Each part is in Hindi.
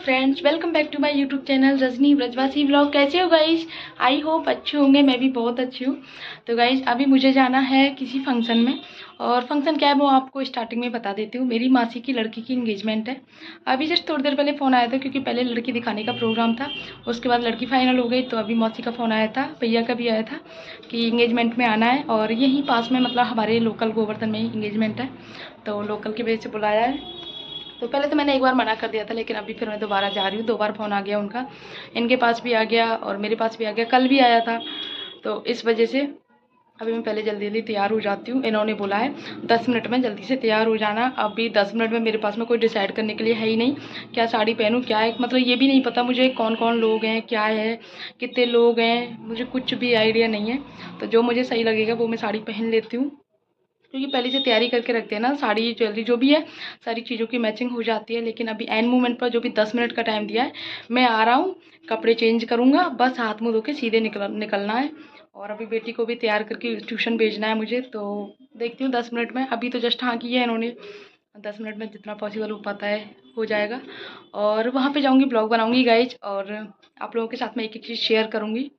Friends, welcome back to my YouTube channel Rajni Brajwasi vlog. कैसे हो गाइज? आई होप अच्छे होंगे। मैं भी बहुत अच्छी हूँ। तो गाइज अभी मुझे जाना है किसी फंक्शन में, और फंक्शन क्या है वो आपको स्टार्टिंग में बता देती हूँ। मेरी मासी की लड़की की इंगेजमेंट है। अभी जस्ट थोड़ी देर पहले फ़ोन आया था, क्योंकि पहले लड़की दिखाने का प्रोग्राम था, उसके बाद लड़की फाइनल हो गई। तो अभी मौसी का फ़ोन आया था, भैया का भी आया था कि इंगेजमेंट में आना है, और यहीं पास में मतलब हमारे लोकल गोवर्धन में ही इंगेजमेंट है। तो लोकल की वजह से बुलाया है। तो पहले तो मैंने एक बार मना कर दिया था, लेकिन अभी फिर मैं दोबारा जा रही हूँ। 2 बार फ़ोन आ गया उनका, इनके पास भी आ गया और मेरे पास भी आ गया, कल भी आया था। तो इस वजह से अभी मैं पहले जल्दी जल्दी तैयार हो जाती हूँ। इन्होंने बोला है 10 मिनट में जल्दी से तैयार हो जाना। अभी 10 मिनट में मेरे पास में कोई डिसाइड करने के लिए है ही नहीं, क्या साड़ी पहनूँ क्या है, मतलब ये भी नहीं पता मुझे कौन कौन लोग हैं, क्या है, कितने लोग हैं, मुझे कुछ भी आइडिया नहीं है। तो जो मुझे सही लगेगा वो मैं साड़ी पहन लेती हूँ, क्योंकि पहले से तैयारी करके रखते हैं ना। साड़ी ज्वेलरी जो भी है सारी चीज़ों की मैचिंग हो जाती है। लेकिन अभी एंड मोमेंट पर जो भी 10 मिनट का टाइम दिया है, मैं आ रहा हूँ, कपड़े चेंज करूँगा, बस हाथ मुँह धो के सीधे निकलना है। और अभी बेटी को भी तैयार करके ट्यूशन भेजना है मुझे। तो देखती हूँ 10 मिनट में। अभी तो जस्ट हाँ की है इन्होंने, 10 मिनट में जितना पॉसिबल हो पाता है हो जाएगा। और वहाँ पे जाऊँगी, ब्लॉग बनाऊँगी गाइज, और आप लोगों के साथ में एक एक चीज़ शेयर करूँगी।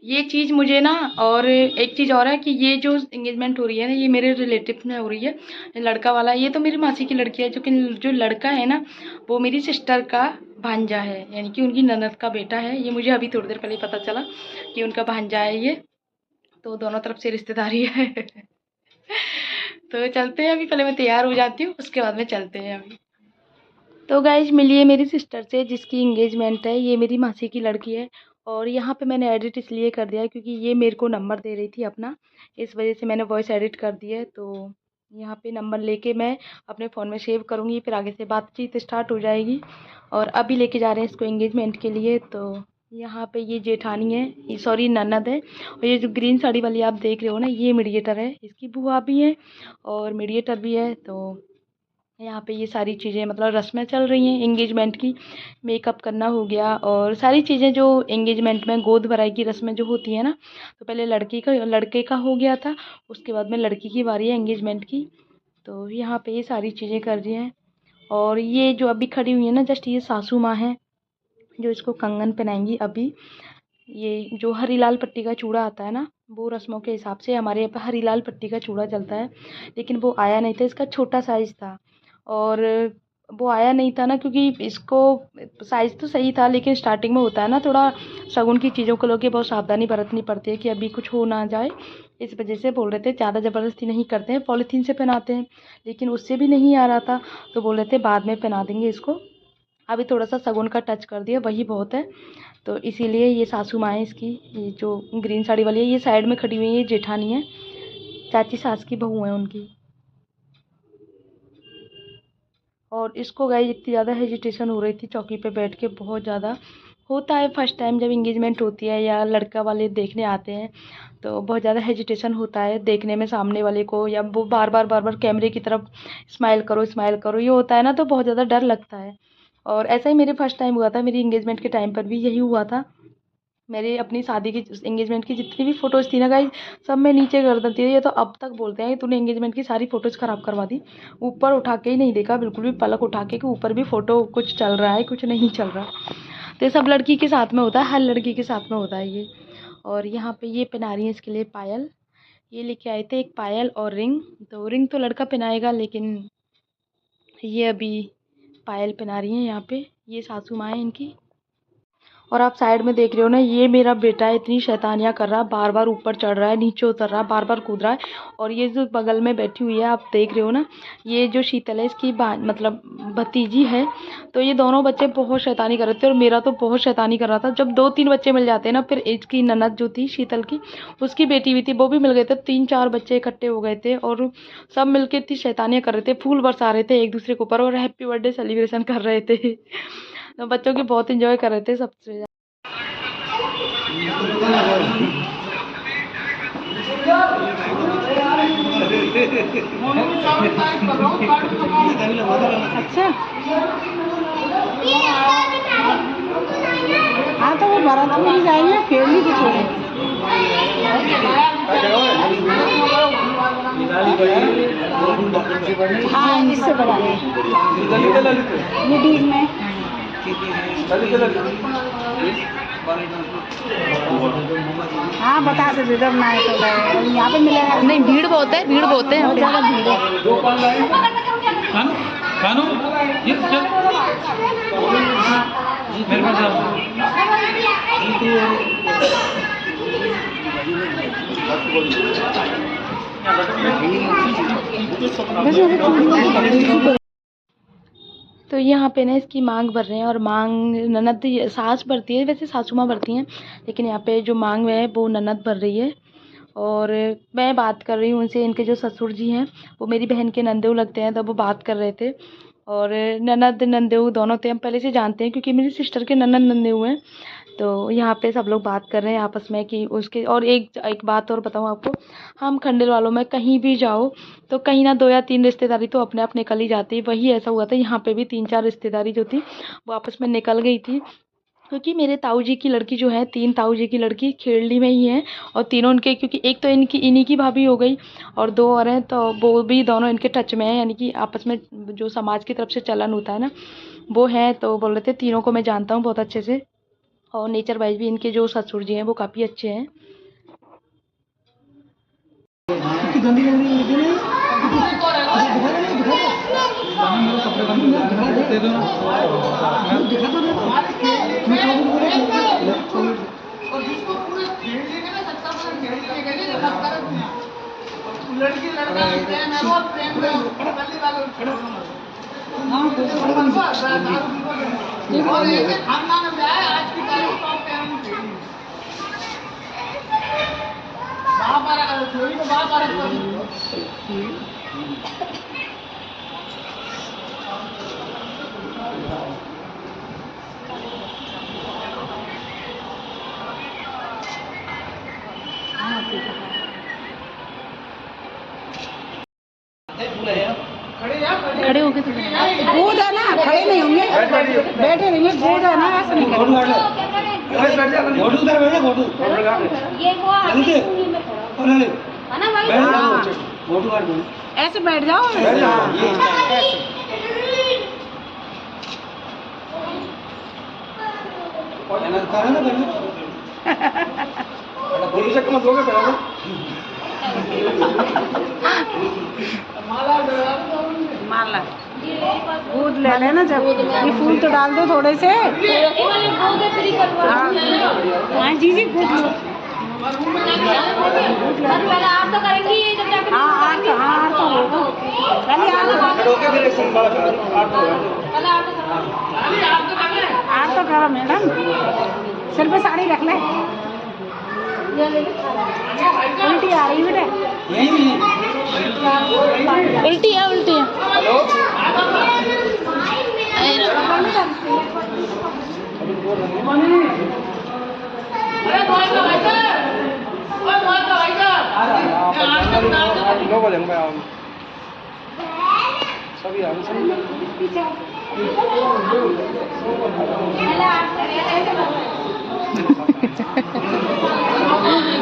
ये चीज़ मुझे ना, और एक चीज़ और है कि ये जो एंगेजमेंट हो रही है ना, ये मेरे रिलेटिव में हो रही है, लड़का वाला। ये तो मेरी मासी की लड़की है, जो लड़का है ना वो मेरी सिस्टर का भांजा है, यानी कि उनकी ननद का बेटा है। ये मुझे अभी थोड़ी देर पहले पता चला कि उनका भांजा है ये। तो दोनों तरफ से रिश्तेदारी है। तो चलते हैं, अभी पहले मैं तैयार हो जाती हूँ, उसके बाद में चलते हैं अभी। तो गाइज मिलिए मेरी सिस्टर से जिसकी इंगेजमेंट है। ये मेरी मासी की लड़की है। और यहाँ पे मैंने एडिट इसलिए कर दिया है क्योंकि ये मेरे को नंबर दे रही थी अपना, इस वजह से मैंने वॉइस एडिट कर दिया है। तो यहाँ पे नंबर लेके मैं अपने फ़ोन में सेव करूँगी, फिर आगे से बातचीत स्टार्ट हो जाएगी। और अभी लेके जा रहे हैं इसको इंगेजमेंट के लिए। तो यहाँ पे ये जेठानी है, ये सॉरी ननद है। और ये जो ग्रीन साड़ी वाली आप देख रहे हो ना, ये मीडिएटर है, इसकी बुआ भी है और मीडिएटर भी है। तो यहाँ पे ये सारी चीज़ें मतलब रस्में चल रही हैं एंगेजमेंट की। मेकअप करना हो गया और सारी चीज़ें जो एंगेजमेंट में गोद भराई की रस्में जो होती हैं ना, तो पहले लड़के का हो गया था, उसके बाद में लड़की की बारी है एंगेजमेंट की। तो यहाँ पे ये सारी चीज़ें कर रही हैं। और ये जो अभी खड़ी हुई है ना, जस्ट ये सासू माँ है जो इसको कंगन पहनाएंगी अभी। ये जो हरी लाल पट्टी का चूड़ा आता है ना, वो रस्मों के हिसाब से हमारे यहाँ पर हरी लाल पट्टी का चूड़ा चलता है, लेकिन वो आया नहीं था, इसका छोटा साइज़ था। और वो आया नहीं था ना, क्योंकि इसको साइज़ तो सही था, लेकिन स्टार्टिंग में होता है ना थोड़ा शगुन की चीज़ों को लेके बहुत सावधानी बरतनी पड़ती है कि अभी कुछ हो ना जाए। इस वजह से बोल रहे थे, ज़्यादा ज़बरदस्ती नहीं करते हैं, पॉलीथीन से पहनाते हैं, लेकिन उससे भी नहीं आ रहा था। तो बोल रहे थे बाद में पहना देंगे इसको, अभी थोड़ा सा शगुन का टच कर दिया वही बहुत है। तो इसीलिए ये सासू माँ है इसकी, ये जो ग्रीन साड़ी वाली है, ये साइड में खड़ी हुई है, ये जेठानी है, चाची सास की बहू है उनकी। और इसको गाइस इतनी ज़्यादा हेजिटेशन हो रही थी चौकी पे बैठ के, बहुत ज़्यादा होता है फर्स्ट टाइम जब इंगेजमेंट होती है या लड़का वाले देखने आते हैं, तो बहुत ज़्यादा हेजिटेशन होता है देखने में सामने वाले को, या वो बार बार कैमरे की तरफ स्माइल करो ये होता है ना, तो बहुत ज़्यादा डर लगता है। और ऐसा ही मेरे फर्स्ट टाइम हुआ था, मेरी इंगेजमेंट के टाइम पर भी यही हुआ था। मेरी अपनी शादी की एंगेजमेंट की जितनी भी फ़ोटोज़ थी ना गाइस, सब मैं नीचे कर देती थी। ये तो अब तक बोलते हैं कि तूने एंगेजमेंट की सारी फ़ोटोज़ ख़राब करवा दी। ऊपर उठा के ही नहीं देखा बिल्कुल भी, पलक उठा के कि ऊपर भी फ़ोटो कुछ चल रहा है कुछ नहीं चल रहा। तो ये सब लड़की के साथ में होता है, हर लड़की के साथ में होता है ये। और यहाँ पे ये पहना रही है इसके लिए पायल, ये लेके आए थे एक पायल और रिंग। तो रिंग तो लड़का पहनाएगा, लेकिन ये अभी पायल पहना रही हैं यहाँ पे, ये सासू माँ है इनकी। और आप साइड में देख रहे हो ना, ये मेरा बेटा इतनी शैतानियाँ कर रहा है, बार बार ऊपर चढ़ रहा है, नीचे उतर रहा है, बार बार कूद रहा है। और ये जो बगल में बैठी हुई है आप देख रहे हो ना, ये जो शीतल है इसकी मतलब भतीजी है। तो ये दोनों बच्चे बहुत शैतानी कर रहे थे, और मेरा तो बहुत शैतानी कर रहा था। जब 2-3 बच्चे मिल जाते हैं ना, फिर इसकी ननद जो थी शीतल की, उसकी बेटी भी थी, वो भी मिल गए थे, 3-4 बच्चे इकट्ठे हो गए थे, और सब मिलके इतनी शैतानियाँ कर रहे थे, फूल बरसा रहे थे एक दूसरे के ऊपर, और हैप्पी बर्थडे सेलिब्रेशन कर रहे थे। तो बच्चों की बहुत इंजॉय कर रहे थे सबसे। अच्छा, हाँ तो वो भरतपुर ही जाएंगे, फिर नहीं कुछ होगा। हाँ इससे बड़ा है, ये बीच में। हाँ बता से रिजर्व ना है तो यहाँ पे मिलेगा नहीं, भीड़ बहुत है, भीड़ बहुत है यहाँ बहुत पे। ज़्यादा भीड़ है। कानू ये चल मेरे पास आओ। तो यहाँ पे ना इसकी मांग भर रहे हैं, और मांग ननद सास भरती है, वैसे सासू माँ भरती हैं, लेकिन यहाँ पे जो मांग है वो ननद भर रही है। और मैं बात कर रही हूँ उनसे, इनके जो ससुर जी हैं वो मेरी बहन के नंदेऊ लगते हैं, तब वो बात कर रहे थे। और ननद नंदेऊ दोनों थे, हम पहले से जानते हैं क्योंकि मेरी सिस्टर के ननद नंदेऊ हैं। तो यहाँ पे सब लोग बात कर रहे हैं आपस में कि उसके, और एक बात और बताऊँ आपको, हम खंडेल वालों में कहीं भी जाओ तो कहीं ना 2 या 3 रिश्तेदारी तो अपने आप निकल ही जाती है। वही ऐसा हुआ था, यहाँ पे भी 3-4 रिश्तेदारी जो थी वो आपस में निकल गई थी, क्योंकि मेरे ताऊ जी की लड़की जो है, 3 ताऊ जी की लड़की खेड़ली में ही है, और तीनों इनके, क्योंकि एक तो इन्हीं की भाभी हो गई और 2 और हैं, तो वो भी दोनों इनके टच में हैं, यानी कि आपस में जो समाज की तरफ से चलन होता है ना वो है। तो बोल रहे थे तीनों को मैं जानता हूँ बहुत अच्छे से, और नेचर वाइज भी इनके जो ससुर जी हैं वो काफ़ी अच्छे हैं। खड़े हो गए तो गोद है ना, खड़े नहीं होंगे, बैठे रहेंगे, गोद है ना, ऐसे नहीं करेंगे। ऐसे बैठ जाओ, माला गोद ले लेना, जब ये फूल तो डाल दो थोड़े से। हाँ जी जी, गोद लो। पहले आप तो करेंगी जब जाकर हाँ तो होगा, पहले आप तो करो मैडम, सिर पे साड़ी रख ले। उल्टी आ रही बेटा, उल्टी है, उल्टी है।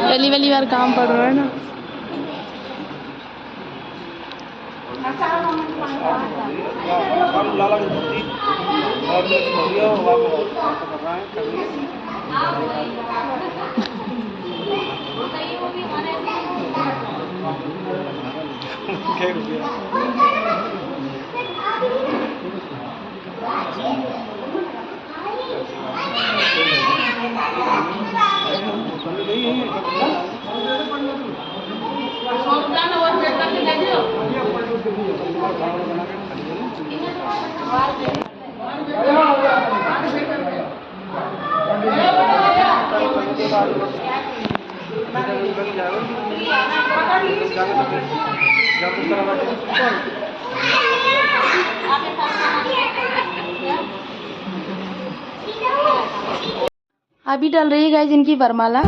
पहली बार काम पड़ रहा है ना। अभी डल रही है गाइस इनकी वरमाला।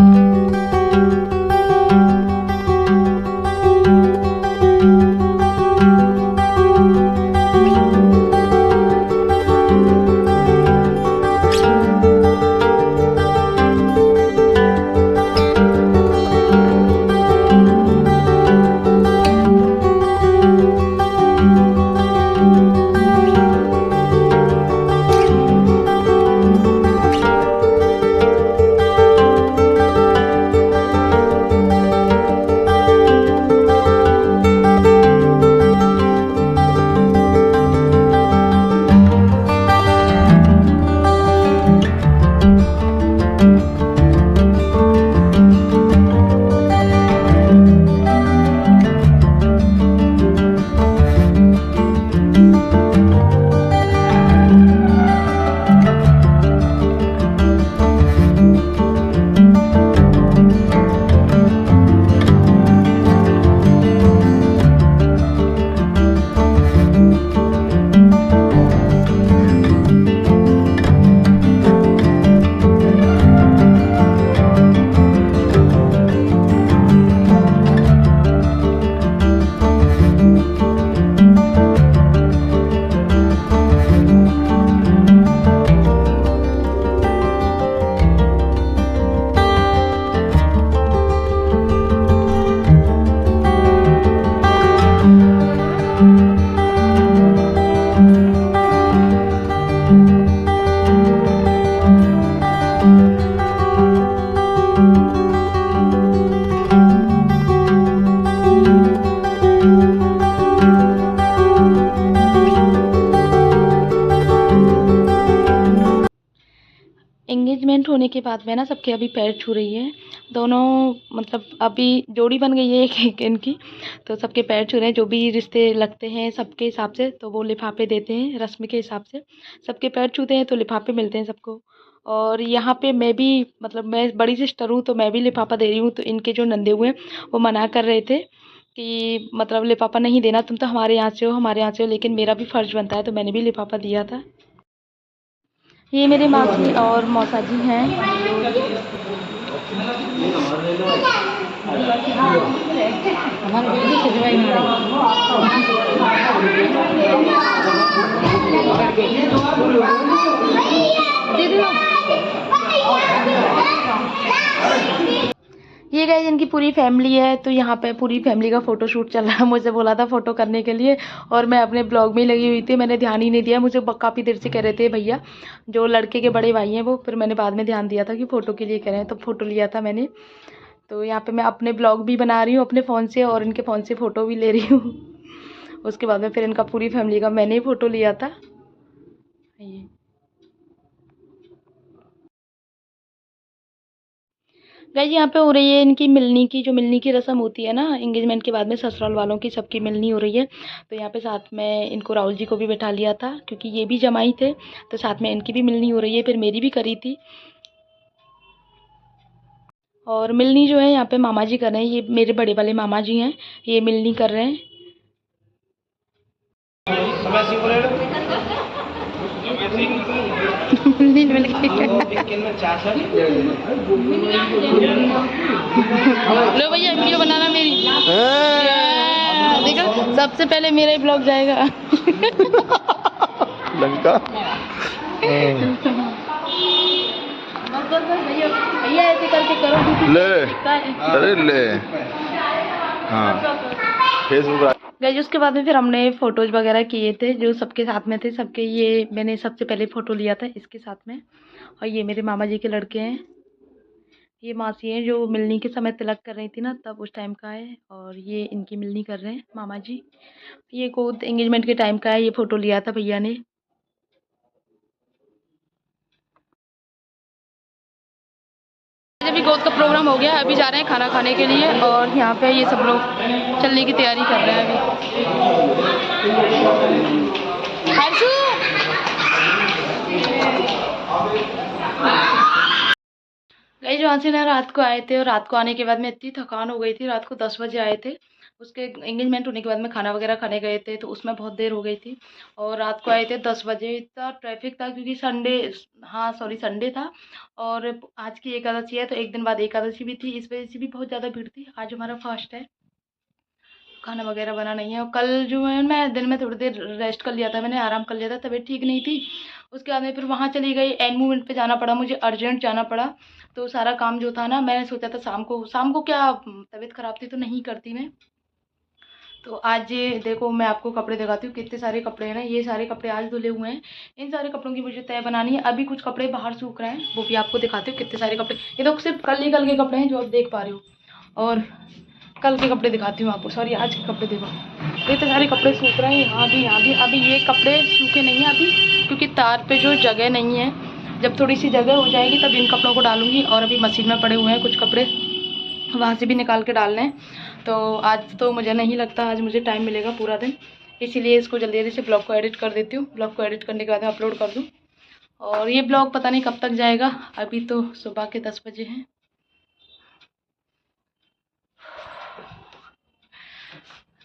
होने के बाद में ना सबके अभी पैर छू रही है। दोनों मतलब अभी जोड़ी बन गई है एक इनकी, तो सबके पैर छू रहे हैं। जो भी रिश्ते लगते हैं सबके हिसाब से तो वो लिफाफे देते हैं, रस्म के हिसाब से सबके पैर छूते हैं तो लिफाफे मिलते हैं सबको। और यहाँ पे मैं भी मतलब मैं बड़ी सिस्टर हूँ तो मैं भी लिफाफा दे रही हूँ। तो इनके जो नंदे हुए हैं वो मना कर रहे थे कि मतलब लिफाफा नहीं देना, तुम तो हमारे यहाँ से हो हमारे यहाँ से हो, लेकिन मेरा भी फ़र्ज़ बनता है तो मैंने भी लिफाफा दिया था। ये मेरे मासी और मौसा जी हैं। हमारे बेटी से जवाई ये गाइस इनकी पूरी फैमिली है। तो यहाँ पे पूरी फैमिली का फ़ोटो शूट चल रहा है। मुझे बोला था फ़ोटो करने के लिए और मैं अपने ब्लॉग में ही लगी हुई थी, मैंने ध्यान ही नहीं दिया। मुझे काफ़ी देर से कह रहे थे भैया, जो लड़के के बड़े भाई हैं वो, फिर मैंने बाद में ध्यान दिया था कि फ़ोटो के लिए कह रहे हैं तो फ़ोटो लिया था मैंने। तो यहाँ पे मैं अपने ब्लॉग भी बना रही हूँ अपने फ़ोन से और इनके फ़ोन से फ़ोटो भी ले रही हूँ। उसके बाद में फिर इनका पूरी फैमिली का मैंने ही फ़ोटो लिया था। ये गाइस यहाँ पे हो रही है इनकी मिलनी की, जो मिलनी की रस्म होती है ना एंगेजमेंट के बाद में, ससुराल वालों की सबकी मिलनी हो रही है। तो यहाँ पे साथ में इनको राहुल जी को भी बैठा लिया था क्योंकि ये भी जमाई थे, तो साथ में इनकी भी मिलनी हो रही है। फिर मेरी भी करी थी। और मिलनी जो है यहाँ पे मामा जी कर रहे हैं, ये मेरे बड़े वाले मामा जी हैं, ये मिलनी कर रहे हैं। लो भैया वीडियो बनाना मेरी, देखो सबसे पहले मेरा ही ब्लॉग जाएगा। लंका बस भैया भैया ऐसे करके करो ले, अरे ले, हाँ फेसबुक। गाइस उसके बाद में फिर हमने फ़ोटोज़ वगैरह किए थे जो सबके साथ में थे सबके। ये मैंने सबसे पहले फ़ोटो लिया था इसके साथ में। और ये मेरे मामा जी के लड़के हैं, ये मासी हैं जो मिलनी के समय तिलक कर रही थी ना तब उस टाइम का है। और ये इनकी मिलनी कर रहे हैं मामा जी। ये गोद एंगेजमेंट के टाइम का है, ये फ़ोटो लिया था भैया ने। अभी गोद का प्रोग्राम हो गया, अभी जा रहे हैं खाना खाने के लिए। और यहाँ पे ये सब लोग चलने की तैयारी कर रहे हैं अभी। हर्षू गाइस वहाँ से ना रात को आए थे और रात को आने के बाद में इतनी थकान हो गई थी। रात को 10 बजे आए थे, उसके एंगेजमेंट होने के बाद में खाना वगैरह खाने गए थे तो उसमें बहुत देर हो गई थी। और रात को आए थे 10 बजे। इतना ट्रैफिक था क्योंकि संडे, हाँ सॉरी संडे था और आज की एकादशी है तो एक दिन बाद एकादशी भी थी, इस वजह से भी बहुत ज़्यादा भीड़ थी। आज हमारा फास्ट है, खाना वगैरह बना नहीं है। और कल जो है मैं दिन में थोड़ी देर रेस्ट कर लिया था, मैंने आराम कर लिया था, तबीयत ठीक नहीं थी। उसके बाद में फिर वहाँ चली गई, एंड मोमेंट पे जाना पड़ा, मुझे अर्जेंट जाना पड़ा। तो सारा काम जो था ना मैंने सोचा था शाम को क्या तबीयत ख़राब थी तो नहीं करती मैं। तो आज ये देखो मैं आपको कपड़े दिखाती हूँ, कितने सारे कपड़े हैं ना। ये सारे कपड़े आज धुले हुए हैं, इन सारे कपड़ों की मुझे तय बनानी है। अभी कुछ कपड़े बाहर सूख रहे हैं, वो भी आपको दिखाती हूँ कितने सारे कपड़े। ये तो सिर्फ कल के कपड़े हैं जो आप देख पा रहे हो, और कल के कपड़े दिखाती हूँ आपको, सॉरी आज के कपड़े देखो। इतने सारे कपड़े सूख रहे हैं यहाँ भी यहाँ भी। अभी ये कपड़े सूखे नहीं हैं अभी क्योंकि तार पे जो जगह नहीं है, जब थोड़ी सी जगह हो जाएगी तब इन कपड़ों को डालूंगी। और अभी मशीन में पड़े हुए हैं कुछ कपड़े, वहाँ से भी निकाल के डालने हैं। तो आज तो मुझे नहीं लगता आज मुझे टाइम मिलेगा पूरा दिन, इसीलिए इसको जल्दी जल्दी से ब्लॉग को एडिट कर देती हूँ। ब्लॉग को एडिट करने के बाद अपलोड कर दूँ। और ये ब्लॉग पता नहीं कब तक जाएगा, अभी तो सुबह के 10 बजे हैं।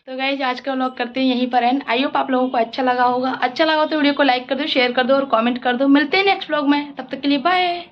तो गाइज आज का व्लॉग करते हैं यहीं पर एंड। आई होप आप लोगों को अच्छा लगा होगा। अच्छा लगा तो वीडियो को लाइक कर दो, शेयर कर दो और कमेंट कर दो। मिलते हैं नेक्स्ट व्लॉग में, तब तक के लिए बाय।